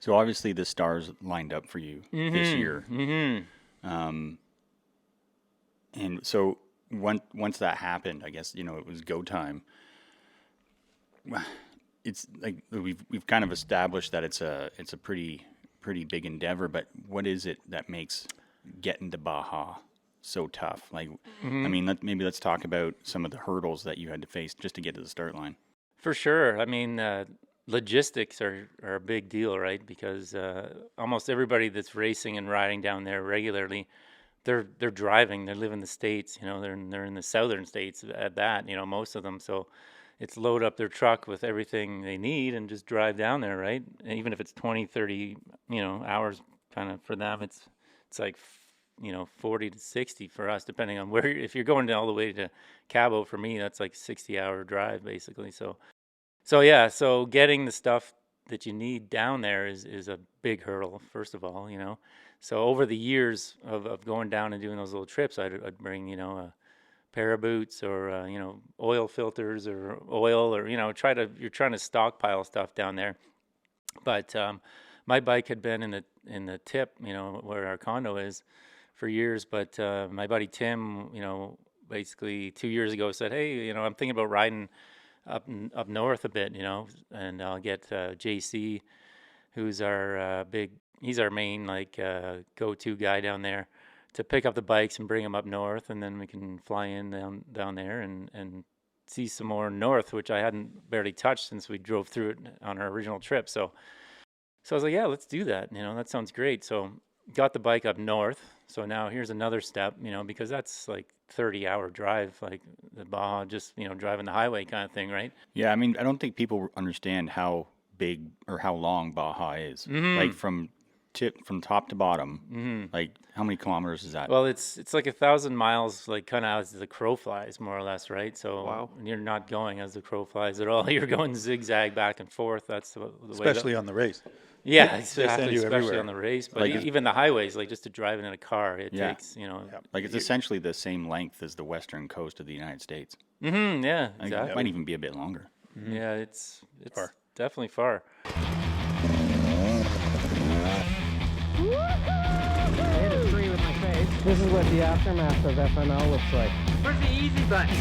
So obviously the stars lined up for you this year. And so once that happened, I guess, it was go time. It's like we've kind of established that it's a pretty big endeavor, but what is it that makes getting to Baja so tough? Like, I mean, let's talk about some of the hurdles that you had to face just to get to the start line. For sure. I mean, logistics are a big deal, right? Because almost everybody that's racing and riding down there regularly, they're driving. They live in the States. They're in the southern states at that. Most of them. So it's load up their truck with everything they need and just drive down there, right? And even if it's 20, 30, hours, kind of for them, it's like 40 to 60 for us, depending on where. If you're going all the way to Cabo, for me, that's like 60-hour drive basically. So yeah, so getting the stuff that you need down there is a big hurdle, first of all, So over the years of going down and doing those little trips, I'd bring, a pair of boots or, oil filters or oil or, you're trying to stockpile stuff down there. But my bike had been in the tip, where our condo is for years. But my buddy Tim, basically 2 years ago said, hey, I'm thinking about riding up north a bit, and I'll get JC, who's he's our main go-to guy down there, to pick up the bikes and bring them up north, and then we can fly in down there and see some more north, which I hadn't barely touched since we drove through it on our original trip. So I was like, yeah, let's do that. That sounds great. So got the bike up north. So now here's another step, because that's like 30-hour drive, like the Baja, just, driving the highway kind of thing, right? Yeah, I mean, I don't think people understand how big or how long Baja is. Like from top to bottom, like how many kilometers is that? Well, it's like 1,000 miles, like kind of as the crow flies, more or less, right? So Wow. You're not going as the crow flies at all. You're going zigzag back and forth. That's the way. Especially on the race. Yeah, They send you especially everywhere. on the race. But Like even the highways, like just to drive it in a car, it Yeah. takes, Like it's essentially the same length as the western coast of the United States. yeah, Like, exactly. it might even be a bit longer. Yeah, it's Far. definitely far. I hit a tree with my face. This is what the aftermath of FML looks like. Where's the easy button?